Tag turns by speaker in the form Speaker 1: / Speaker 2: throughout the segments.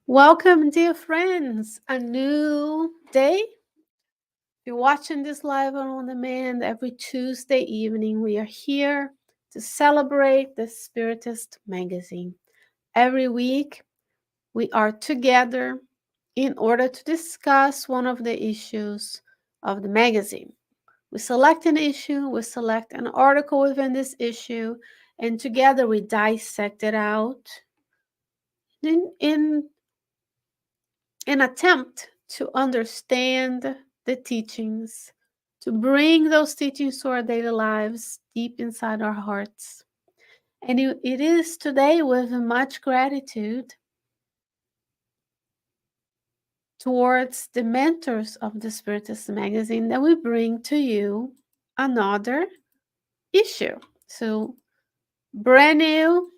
Speaker 1: Welcome, dear friends. A new day. If you're watching this live on demand every Tuesday evening, we are here to celebrate the Spiritist magazine. Every week, we are together in order to discuss one of the issues of the magazine. We select an issue, we select an article within this issue, and together we dissect it out in an attempt to understand the teachings, to bring those teachings to our daily lives deep inside our hearts. And it is today with much gratitude towards the mentors of the Spiritist magazine that we bring to you another issue. So, brand new,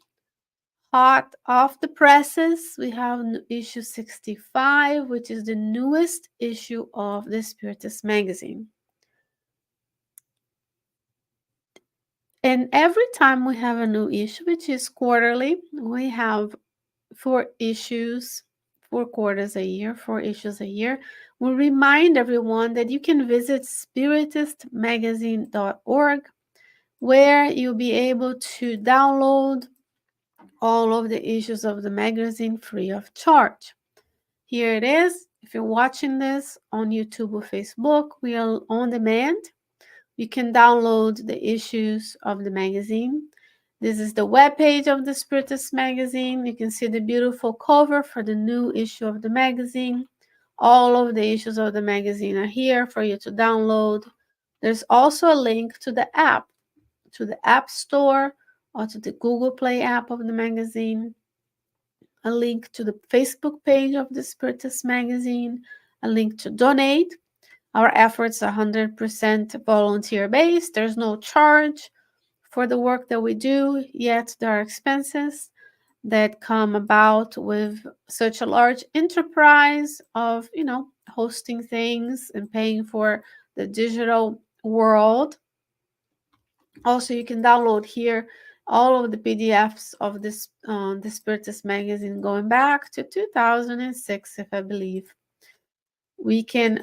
Speaker 1: hot off the presses, we have issue 65, which is the newest issue of the Spiritist magazine. And every time we have a new issue, which is quarterly, we have 4 issues, 4 quarters a year, 4 issues a year. We remind everyone that you can visit spiritistmagazine.org, where you'll be able to download all of the issues of the magazine free of charge. Here it is. If you're watching this on YouTube or Facebook, we are on demand. You can download the issues of the magazine. This is the webpage of the Spiritist magazine. You can see the beautiful cover for the new issue of the magazine. All of the issues of the magazine are here for you to download. There's also a link to the app, to the App Store or to the Google Play app of the magazine, a link to the Facebook page of the Spiritist magazine, a link to donate. Our efforts are 100% volunteer based. There's no charge for the work that we do, yet there are expenses that come about with such a large enterprise of, hosting things and paying for the digital world. Also, you can download here all of the PDFs of this the Spiritist magazine going back to 2006, if I believe. We can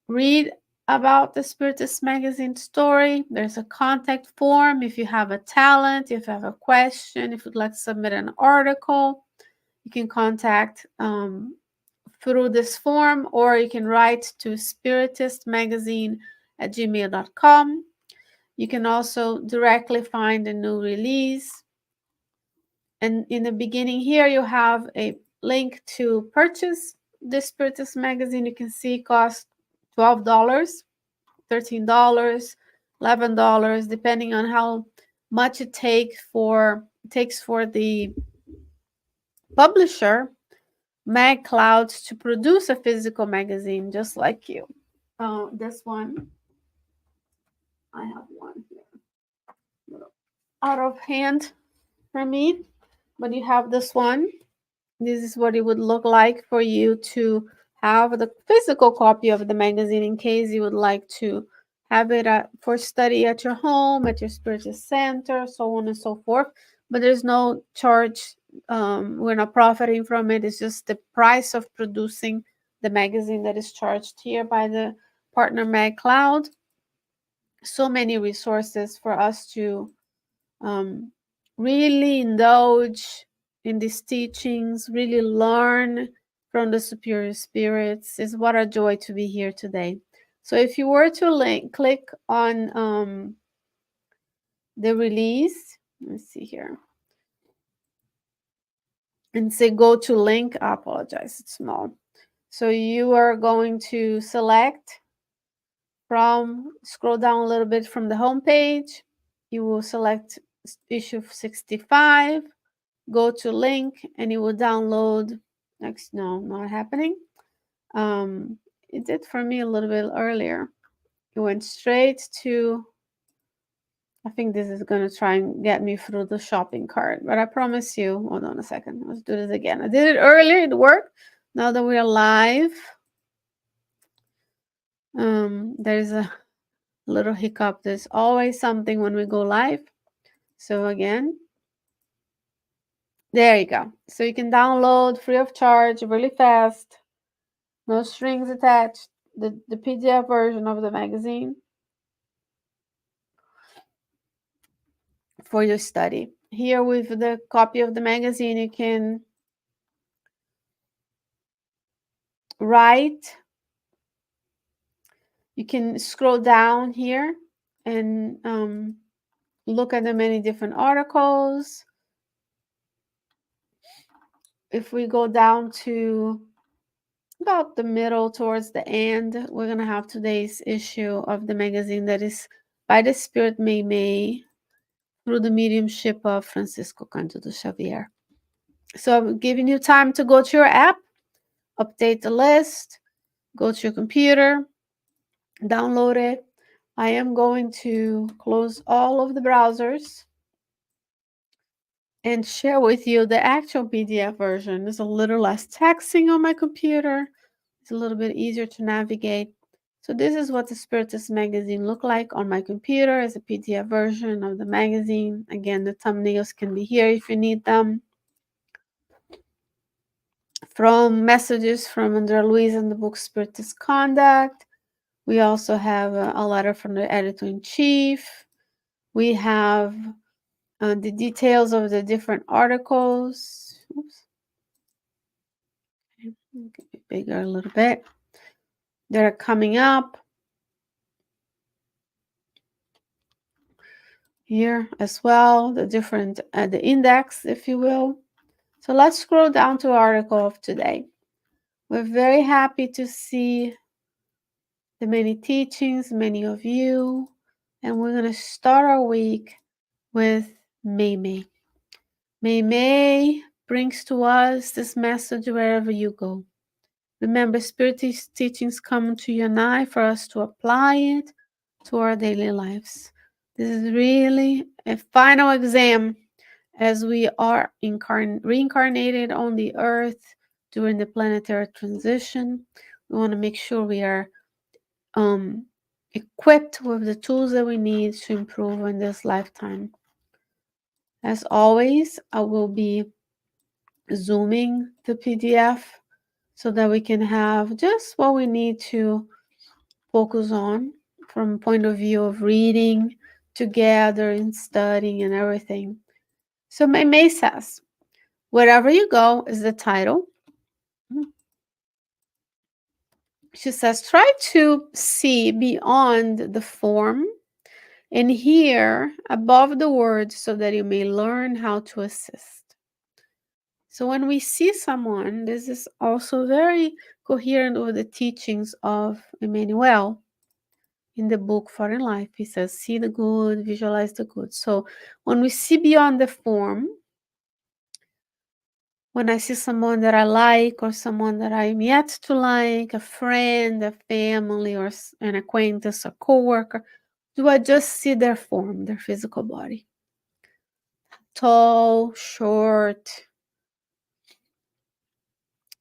Speaker 1: read about the Spiritist magazine story. There's a contact form if you have a talent, if you have a question, if you'd like to submit an article, you can contact through this form, or you can write to spiritistmagazine@gmail.com. You can also directly find a new release. And in the beginning here, you have a link to purchase the Spiritist magazine. You can see it costs $12, $13, $11, depending on how much it takes for the publisher, MagCloud, to produce a physical magazine just like you. This one, I have one here, a little out of hand for me, but you have this one. This is what it would look like for you to have the physical copy of the magazine in case you would like to have it for study at your home, at your spiritual center, so on and so forth. But there's no charge. We're not profiting from it. It's just the price of producing the magazine that is charged here by the partner MagCloud. So many resources for us to really indulge in these teachings, really learn from the superior spirits. Is what a joy to be here today. So if you were to click on the release, let's see here, and say go to link. I apologize, it's small. So you are going to scroll down a little bit from the home page. You will select issue 65, go to link, and you will download. Next, no, not happening. It did for me a little bit earlier. It went straight to, I think this is going to try and get me through the shopping cart, but I promise you, hold on a second, let's do this again. I did it earlier, it worked. Now that we are live, there's a little hiccup. There's always something when we go live. So again, There you go. So you can download free of charge, really fast, no strings attached, the PDF version of the magazine for your study. Here with the copy of the magazine, you can write. You can scroll down here and look at the many different articles. If we go down to about the middle towards the end, we're going to have today's issue of the magazine that is by the Spirit Meimei through the mediumship of Francisco Candido Xavier. So I'm giving you time to go to your app, update the list, go to your computer, download it. I am going to close all of the browsers and share with you the actual PDF version. There's a little less texting on my computer. It's a little bit easier to navigate. So this is what the Spiritist magazine look like on my computer as a PDF version of the magazine. Again, the thumbnails can be here if you need them. From messages from Andrea Luiz in the book Spiritist Conduct. We also have a letter from the editor-in-chief. We have the details of the different articles. Oops. Okay, make it bigger a little bit. That are coming up. Here as well, the different, the index, if you will. So let's scroll down to article of today. We're very happy to see the many teachings, many of you, and we're going to start our week with Meimei. Meimei brings to us this message wherever you go. Remember, Spiritist teachings come to you and I for us to apply it to our daily lives. This is really a final exam as we are reincarnated on the earth during the planetary transition. We want to make sure we are equipped with the tools that we need to improve in this lifetime. As always, I will be zooming the PDF so that we can have just what we need to focus on from point of view of reading together and studying and everything. So Meimei says, wherever you go is the title. She says, try to see beyond the form and hear above the words so that you may learn how to assist. So when we see someone, this is also very coherent with the teachings of Emmanuel in the book Foreign Life. He says, see the good, visualize the good. So when we see beyond the form, when I see someone that I like or someone that I'm yet to like, a friend, a family, or an acquaintance, a coworker, do I just see their form, their physical body? Tall, short,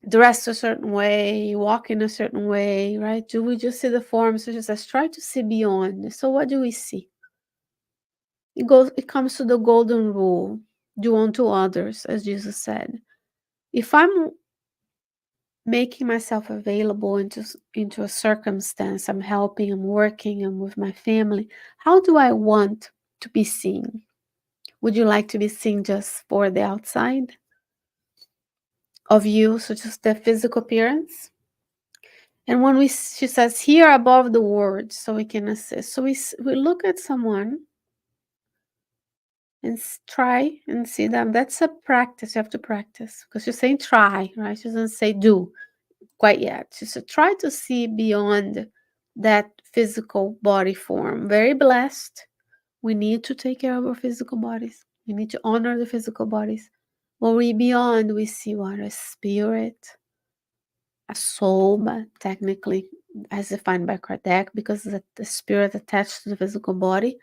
Speaker 1: dressed a certain way, walk in a certain way, right? Do we just see the form? So she says, try to see beyond. So what do we see? It comes to the golden rule, do unto others, as Jesus said. If I'm making myself available into a circumstance, I'm helping, I'm working, I'm with my family, how do I want to be seen? Would you like to be seen just for the outside of you, so just the physical appearance? And when she says here above the words, so we can assist. So we look at someone and try and see them. That's a practice. You have to practice because she's saying try, right? She doesn't say do quite yet. She said try to see beyond that physical body form. Very blessed. We need to take care of our physical bodies. We need to honor the physical bodies. When we beyond, we see what? A spirit, a soul, but technically as defined by Kardec, because the spirit attached to the physical body,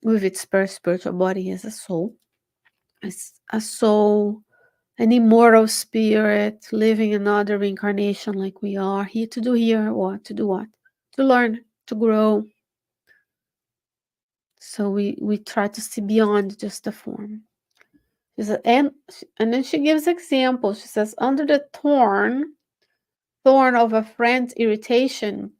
Speaker 1: with its spiritual body is a soul. It's a soul, an immortal spirit living another reincarnation like we are here to do here what? To do what? To learn, to grow. So we try to see beyond just the form. She said, and then she gives examples. She says, under the thorn of a friend's irritation,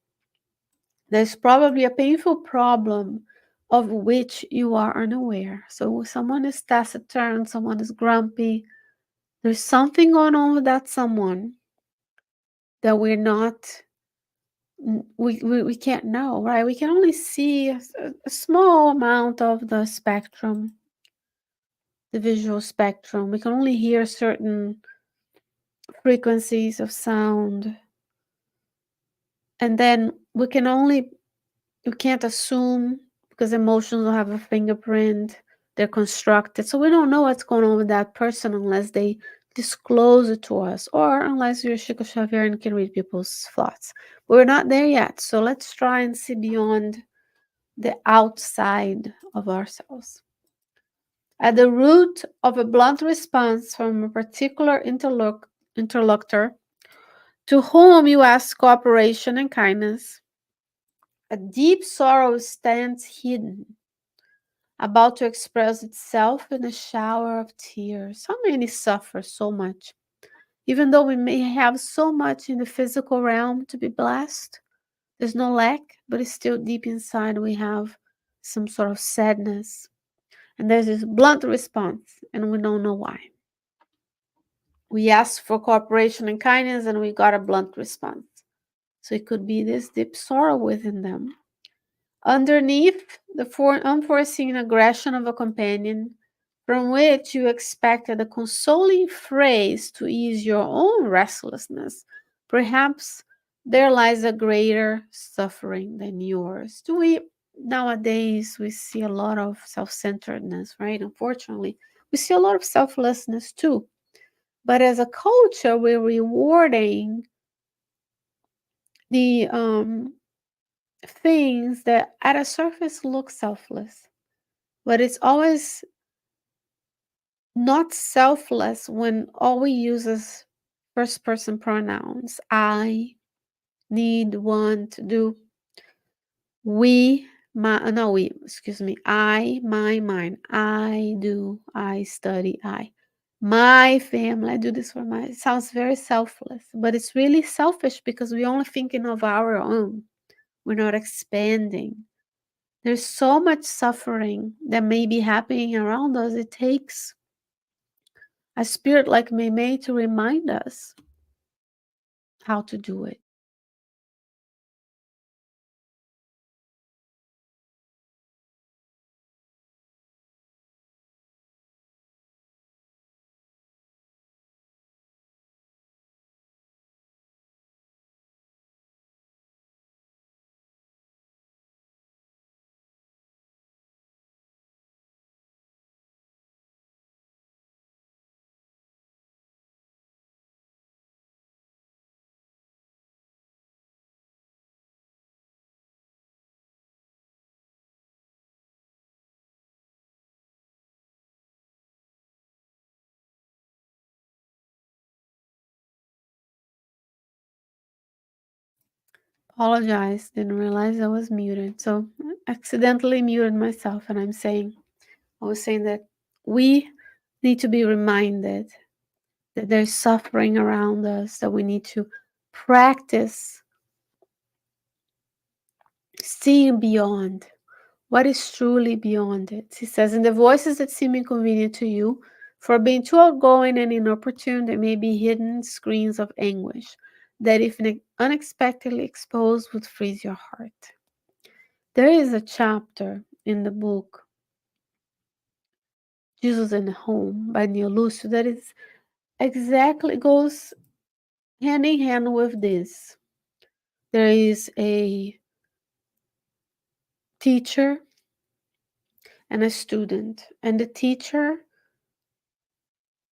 Speaker 1: there's probably a painful problem of which you are unaware. So someone is taciturn, someone is grumpy. There's something going on with that someone that we're not we can't know, right? We can only see a small amount of the spectrum, the visual spectrum. We can only hear certain frequencies of sound, and then we can't assume because emotions don't have a fingerprint. They're constructed, so we don't know what's going on with that person unless they disclose it to us, or unless you're Chico Xavier and can read people's thoughts. But we're not there yet, so let's try and see beyond the outside of ourselves. At the root of a blunt response from a particular interlocutor to whom you ask cooperation and kindness, a deep sorrow stands hidden, about to express itself in a shower of tears. How many suffer so much? Even though we may have so much in the physical realm to be blessed, there's no lack, but it's still deep inside we have some sort of sadness. And there's this blunt response, and we don't know why. We asked for cooperation and kindness, and we got a blunt response. So it could be this deep sorrow within them. Underneath the unforeseen aggression of a companion, from which you expected a consoling phrase to ease your own restlessness, perhaps there lies a greater suffering than yours. Do we nowadays we see a lot of self-centeredness, right? Unfortunately, we see a lot of selflessness too. But as a culture, we're rewarding the things that at a surface look selfless, but it's always not selfless when all we use is first person pronouns. I, need, want, do. We, my, no, we, excuse me. I, my, mine. I do, I study, I. My family, I do this for my, it sounds very selfless, but it's really selfish because we're only thinking of our own. We're not expanding. There's so much suffering that may be happening around us. It takes a spirit like Meimei to remind us how to do it. Apologize, didn't realize I was muted. So accidentally muted myself, and I was saying that we need to be reminded that there's suffering around us, that we need to practice seeing beyond what is truly beyond it. He says, in the voices that seem inconvenient to you, for being too outgoing and inopportune, there may be hidden screens of anguish that, if unexpectedly exposed, would freeze your heart. There is a chapter in the book Jesus in the Home by Neil Lucio that is exactly goes hand in hand with this. There is a teacher and a student, and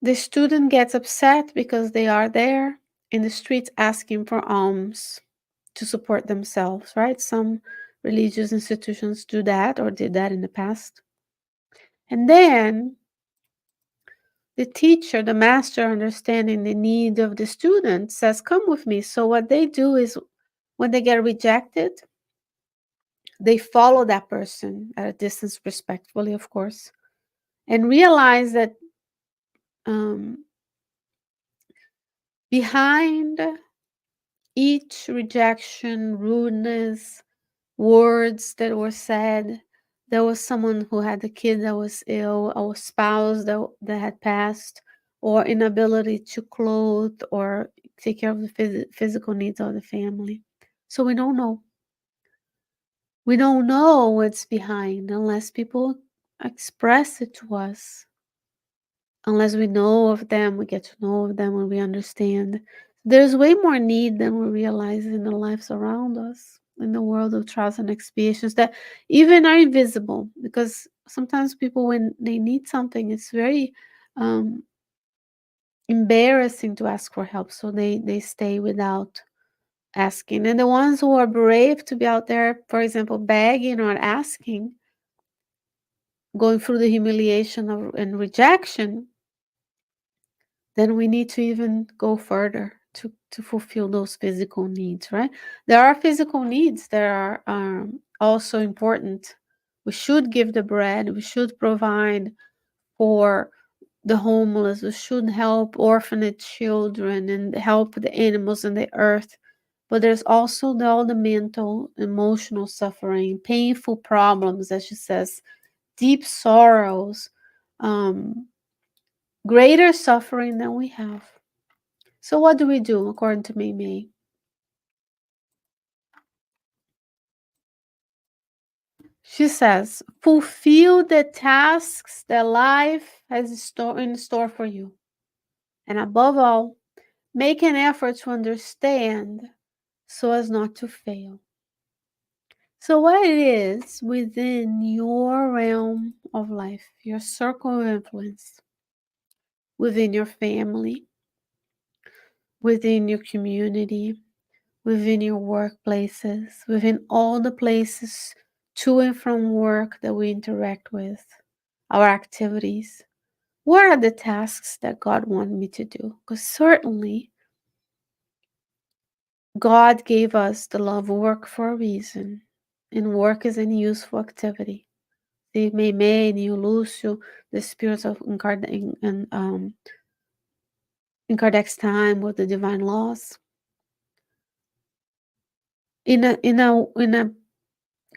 Speaker 1: the student gets upset because they are there in the streets asking for alms to support themselves, right? Some religious institutions do that or did that in the past. And then the teacher, the master, understanding the need of the student, says, come with me. So what they do is when they get rejected, they follow that person at a distance, respectfully, of course, and realize that Um, behind each rejection, rudeness, words that were said, there was someone who had a kid that was ill, or a spouse that had passed, or inability to clothe or take care of the physical needs of the family. So we don't know. We don't know what's behind unless people express it to us. Unless we know of them, we get to know of them and we understand. There's way more need than we realize in the lives around us, in the world of trials and expiations that even are invisible. Because sometimes people, when they need something, it's very um, embarrassing to ask for help. So they stay without asking. And the ones who are brave to be out there, for example, begging or asking, going through the humiliation of, and rejection, then we need to even go further to fulfill those physical needs, right? There are physical needs that are also important. We should give the bread, we should provide for the homeless, we should help orphaned children and help the animals in the earth. But there's also all the mental, emotional suffering, painful problems, as she says, deep sorrows, um, greater suffering than we have. So what do we do according to Meimei? She says, fulfill the tasks that life has in store for you. And above all, make an effort to understand so as not to fail. So what it is within your realm of life, your circle of influence, within your family, within your community, within your workplaces, within all the places to and from work that we interact with, our activities. What are the tasks that God wants me to do? Because certainly God gave us the love of work for a reason, and work is a useful activity. The Meimei, New Lucio, the spirits of in Kardec's time with the divine laws. In a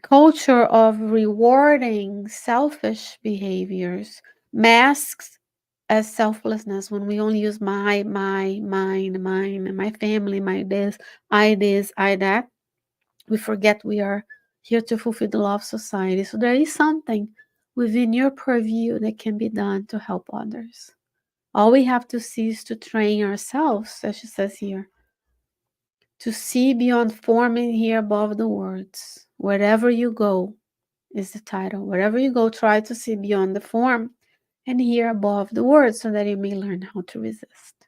Speaker 1: culture of rewarding selfish behaviors masks as selflessness when we only use my, mine, and my family, my this, I that. We forget we are here to fulfill the law of society. So there is something within your purview that can be done to help others. All we have to see is to train ourselves, as she says here, to see beyond form and hear above the words. Wherever you go, is the title. Wherever you go, try to see beyond the form and hear above the words so that you may learn how to resist.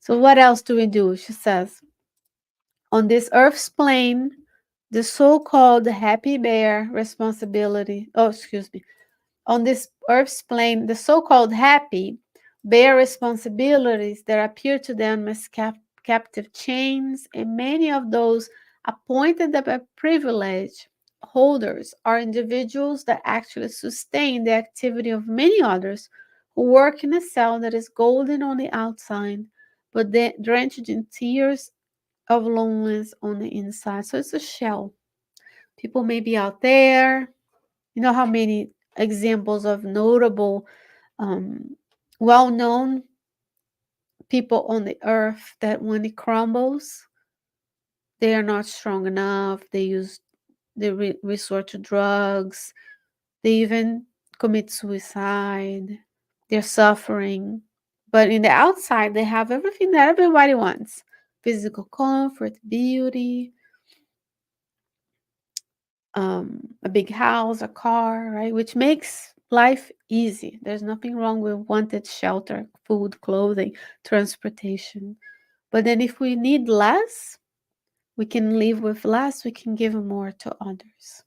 Speaker 1: So, what else do we do? She says, on this earth's plane, the so called happy bear responsibility. Oh, excuse me. On this earth's plane, the so called happy bear responsibilities that appear to them as captive chains, and many of those appointed by privilege holders are individuals that actually sustain the activity of many others who work in a cell that is golden on the outside, but drenched in tears of loneliness on the inside. So it's a shell. People may be out there. You know how many examples of notable, um, well known people on the earth that when it crumbles, they are not strong enough. They resort to drugs. They even commit suicide. They're suffering. But in the outside, they have everything that everybody wants: physical comfort, beauty, a big house, a car, right? Which makes life easy. There's nothing wrong with wanted shelter, food, clothing, transportation. But then if we need less, we can live with less, we can give more to others.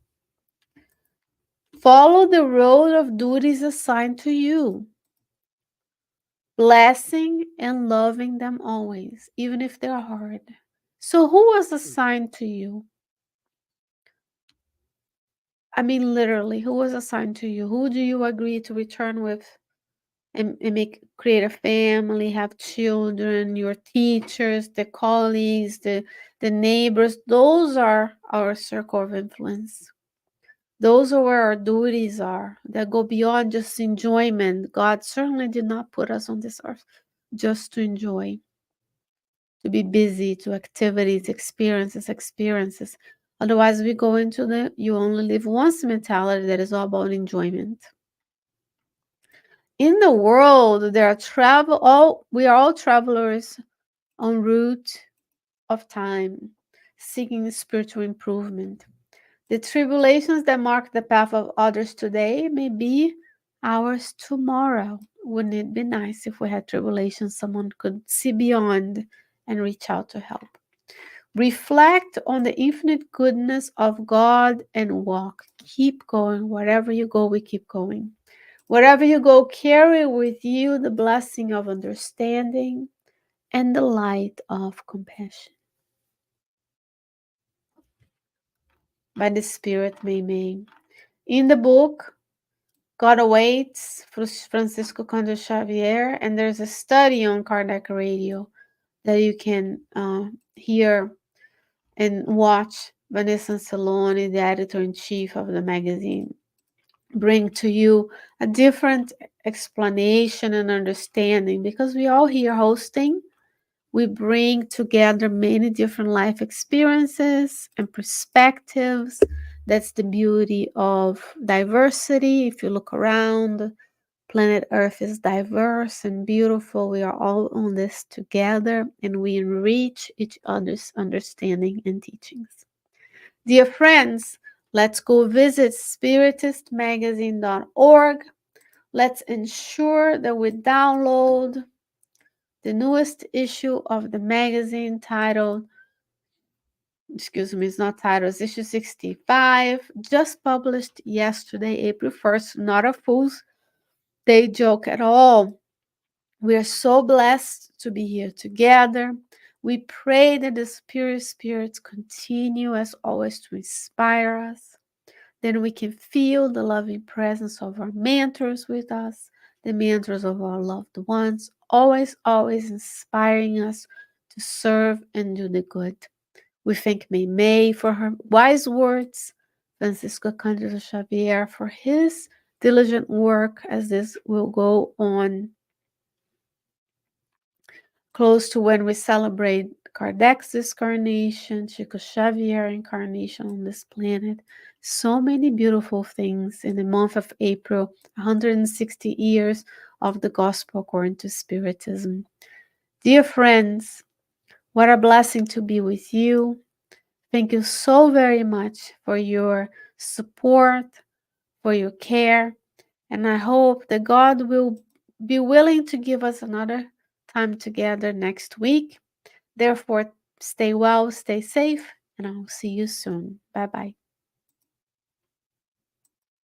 Speaker 1: Follow the road of duties assigned to you, blessing and loving them always, even if they're hard. So, who was assigned to you? I mean, literally, who was assigned to you? Who do you agree to return with and create a family, have children, your teachers, the colleagues, the neighbors. Those are our circle of influence. Those are where our duties are, that go beyond just enjoyment. God certainly did not put us on this earth just to enjoy, to be busy, to activities, experiences. Otherwise, we go into the you only live once mentality that is all about enjoyment. In the world, there are we are all travelers en route of time, seeking spiritual improvement. The tribulations that mark the path of others today may be ours tomorrow. Wouldn't it be nice if we had tribulations someone could see beyond and reach out to help? Reflect on the infinite goodness of God and walk. Keep going. Wherever you go, we keep going. Wherever you go, carry with you the blessing of understanding and the light of compassion. By the Spirit, Meimei. In the book, God Awaits, Francisco Cândido Xavier, and there's a study on Kardec Radio that you can hear and watch. Vanessa Saloni, the editor-in-chief of the magazine, bring to you a different explanation and understanding, because we all here hosting, we bring together many different life experiences and perspectives. That's the beauty of diversity. If you look around, planet Earth is diverse and beautiful. We are all on this together, and we enrich each other's understanding and teachings. Dear friends, let's go visit spiritistmagazine.org. Let's ensure that we download the newest issue of the magazine titled, excuse me, it's not titled, it's issue 65, just published yesterday, April 1st. Not a fool's day joke at all. We are so blessed to be here together. We pray that the superior spirits continue as always to inspire us. Then we can feel the loving presence of our mentors with us, the mentors of our loved ones, always inspiring us to serve and do the good. We thank Meimei for her wise words, Francisco Cândido Xavier for his diligent work, as this will go on close to when we celebrate Kardec's incarnation, Chico Xavier incarnation on this planet. So many beautiful things in the month of April, 160 years of the Gospel according to Spiritism. Dear friends, what a blessing to be with you. Thank you so very much for your support, for your care, and I hope that God will be willing to give us another time together next week. Therefore, stay well, stay safe, and I'll see you soon. Bye bye.